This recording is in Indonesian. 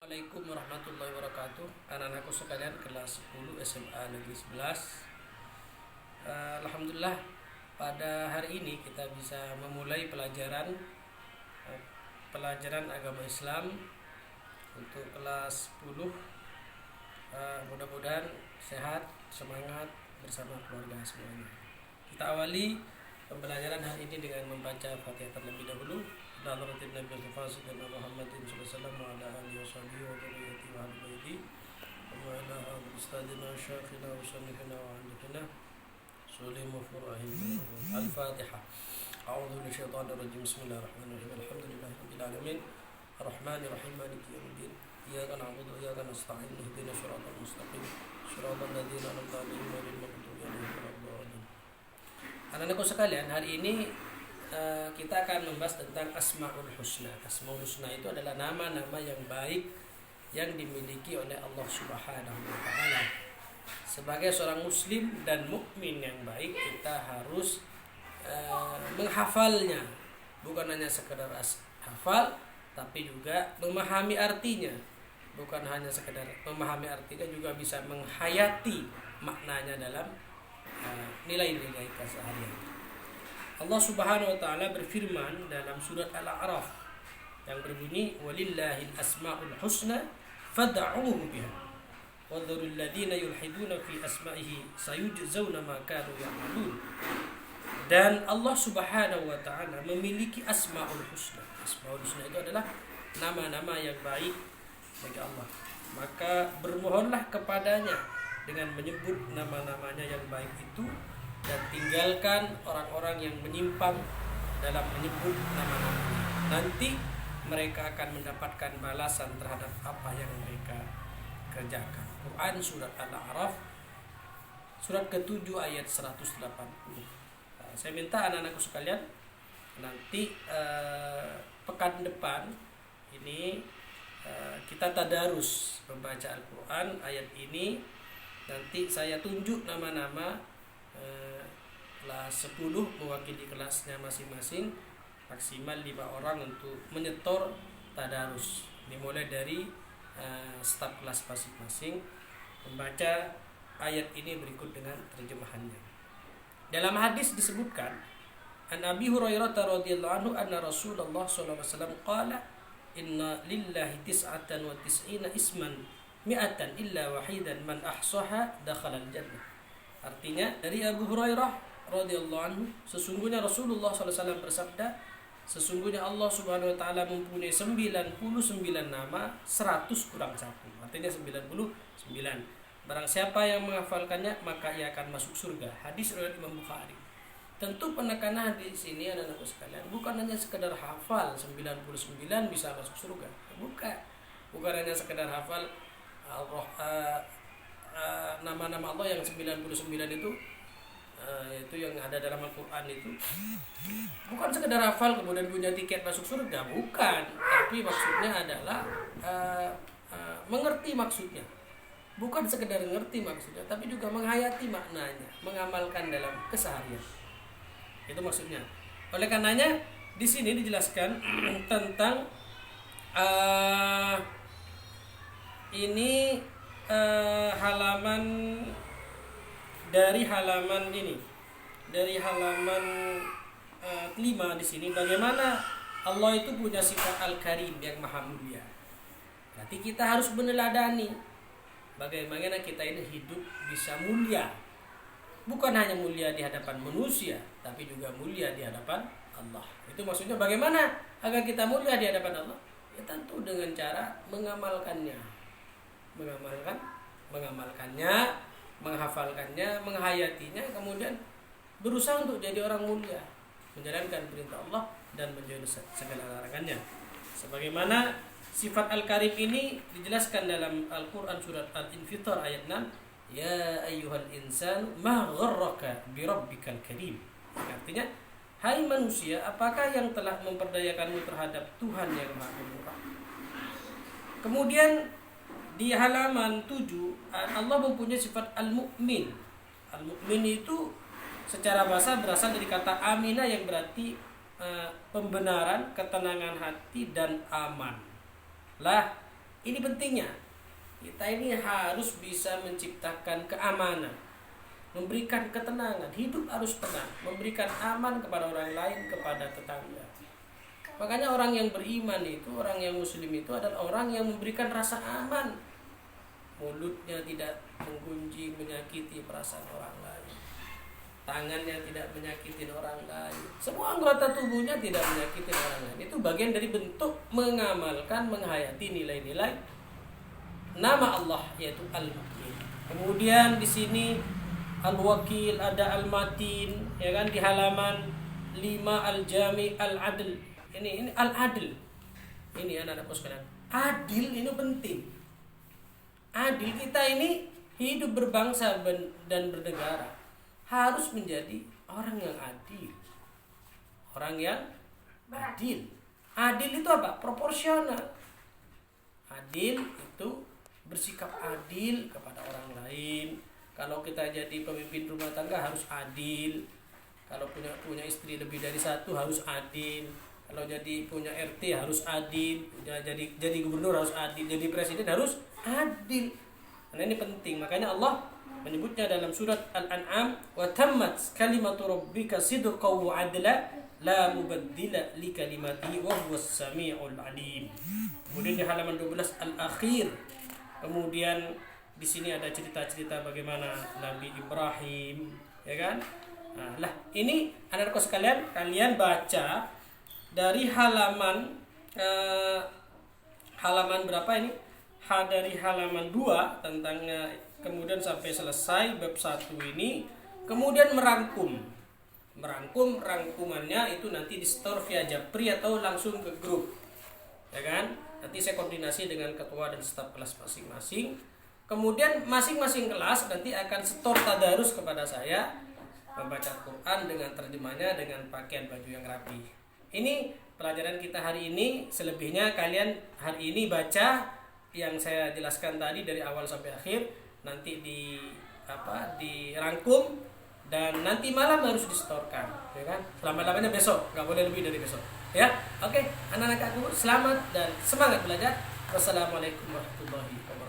Assalamualaikum warahmatullahi wabarakatuh. Anak-anakku sekalian kelas 10 SMA Negeri 11. Alhamdulillah pada hari ini kita bisa memulai pelajaran agama Islam untuk kelas 10. Mudah-mudahan sehat, semangat bersama keluarga semuanya. Kita awali pembelajaran hari ini dengan membaca Fatihah terlebih dahulu. Nabi Muhammad Muhammadin sallallahu alaihi wasallam wa ala alihi washabihi wa dzurriyyatihi wa ahli baiti wa ala ali ustadina syakhina wa sanihina wa andina sulim wa furahim. Al-Fatihah. A'udzu minasyaitonir rajim. Bismillahirrahmanirrahim. Alhamdulillahirabbil alamin. Arrahmanir rahim. Maliki yaumiddin. Iyyaka na'budu wa iyyaka nasta'in. Ihdinas siratal mustaqim. Shiratal ladzina an'amta 'alaihim ghairil maghdubi 'alaihim waladdallin. Anak-anakku sekalian, hari ini kita akan membahas tentang Asmaul Husna. Asmaul Husna itu adalah nama-nama yang baik yang dimiliki oleh Allah Subhanahu wa taala. Sebagai seorang muslim dan mukmin yang baik, kita harus menghafalnya. Bukan hanya sekedar hafal, tapi juga memahami artinya. Bukan hanya sekedar memahami artinya, juga bisa menghayati maknanya dalam nilai-nilai keseharian. Allah Subhanahu wa taala berfirman dalam surat Al-A'raf yang berbunyi walillahil asmaul husna fad'uuhu biha wa dzarul ladzina yulhiduna fi asma'ihi sayujzauna ma kanu ya'malun. Dan Allah Subhanahu wa taala memiliki asmaul husna. Asmaul husna itu adalah nama-nama yang baik bagi Allah. Maka bermohonlah kepadanya dengan menyebut nama-namanya yang baik itu, dan tinggalkan orang-orang yang menyimpang dalam menyebut nama-namanya. Nanti mereka akan mendapatkan balasan terhadap apa yang mereka kerjakan. Quran surat Al-A'raf surat ke-7 ayat 180. Saya minta anak-anakku sekalian nanti pekan depan ini kita tadarus membaca Al-Quran ayat ini. Nanti saya tunjuk nama-nama kelas 10 mewakili kelasnya masing-masing, maksimal 5 orang untuk menyetor tadarus. Dimulai dari staf kelas masing-masing membaca ayat ini berikut dengan terjemahannya. Dalam hadis disebutkan, An Abi Hurairah radhiyallahu anhu anna Rasulullah sallallahu alaihi wasallam qala inna lillahi tis'atan wa tis'ina isman mi'atan illa wahidan man ahsaha dakhala al-jannah. Artinya dari Abu Hurairah radhiyallahu anhu, sesungguhnya Rasulullah SAW bersabda, sesungguhnya Allah Subhanahu wa taala mempunyai 99 nama, 100 kurang 1. Artinya 99. Barang siapa yang menghafalkannya maka ia akan masuk surga. Hadis riwayat Imam Bukhari. Tentu penekanan di sini anak-anakku sekalian bukan hanya sekedar hafal 99 bisa masuk surga. Bukan hanya sekedar hafal nama-nama Allah yang 99 itu yang ada dalam Al-Quran itu. Bukan sekedar hafal kemudian punya tiket masuk surga, bukan. Tapi maksudnya adalah mengerti maksudnya. Bukan sekedar mengerti maksudnya, tapi juga menghayati maknanya, mengamalkan dalam keseharian. Itu maksudnya. Oleh karenanya di sini dijelaskan tentang ini halaman dari halaman 5 di sini, bagaimana Allah itu punya sifat Al-Karim yang maha mulia. Berarti kita harus meneladani bagaimana kita ini hidup bisa mulia. Bukan hanya mulia di hadapan manusia, tapi juga mulia di hadapan Allah. Itu maksudnya bagaimana agar kita mulia di hadapan Allah? Ya tentu dengan cara mengamalkannya, menghafalkannya, menghayatinya, kemudian berusaha untuk jadi orang mulia, menjalankan perintah Allah dan menjauhi segala larangannya. Sebagaimana sifat Al-Karim ini dijelaskan dalam Al-Quran surat Al-Infitar ayat 6, ya ayyuhal insanu ma gharraka bi rabbikal karim. Artinya, hai manusia, apakah yang telah memperdayakanmu terhadap Tuhan yang maha pemurah? Kemudian di halaman 7 Allah mempunyai sifat al-mu'min. Al-mu'min itu secara bahasa berasal dari kata amina yang berarti pembenaran, ketenangan hati dan aman. Lah Ini pentingnya. Kita ini harus bisa menciptakan keamanan, memberikan ketenangan. Hidup harus tenang, memberikan aman kepada orang lain, kepada tetangga. Makanya orang yang beriman itu, orang yang muslim itu adalah orang yang memberikan rasa aman. Mulutnya tidak menggunjing, menyakiti perasaan orang lain. Tangannya tidak menyakiti orang lain. Semua anggota tubuhnya tidak menyakiti orang lain. Itu bagian dari bentuk mengamalkan, menghayati nilai-nilai nama Allah, yaitu Al-Mu'min. Kemudian di sini Al-Wakil, ada Al-Matin, ya kan, di halaman 5 Al-Jami Al-Adl. Ini Al-Adl. Ini anak-anakku sekalian. Adil ini penting. Adil, kita ini hidup berbangsa dan bernegara harus menjadi orang yang adil. Orang yang adil. Adil itu apa? Proporsional. Adil itu bersikap adil kepada orang lain. Kalau kita jadi pemimpin rumah tangga harus adil. Kalau punya istri lebih dari satu harus adil. Kalau jadi punya RT harus adil, jadi gubernur harus adil, jadi presiden harus adil. Karena ini penting. Makanya Allah menyebutnya dalam surat Al-An'am, wa tammat kalimatu rabbika sidqan wa adla la mubaddila li kalimatihi wa huwas samiul alim. Kemudian di halaman 12 Al-Akhir. Kemudian di sini ada cerita-cerita bagaimana Nabi Ibrahim, ya kan? Nah, ini anak-anakku sekalian, kalian baca dari halaman berapa ini? Dari halaman 2 tentang kemudian sampai selesai bab 1 ini, kemudian rangkumannya itu nanti di store via Japri atau langsung ke grup, ya kan? Nanti saya koordinasi dengan ketua dan staf kelas masing-masing. Kemudian masing-masing kelas nanti akan store tadarus kepada saya, membaca Quran dengan terjemahnya dengan pakaian baju yang rapi. Ini pelajaran kita hari ini. Selebihnya kalian hari ini baca yang saya jelaskan tadi dari awal sampai akhir. Nanti dirangkum dan nanti malam harus distorkan, ya kan? Selama-lamanya besok, nggak boleh lebih dari besok. Ya, oke, anak-anakku selamat dan semangat belajar. Wassalamualaikum warahmatullahi wabarakatuh.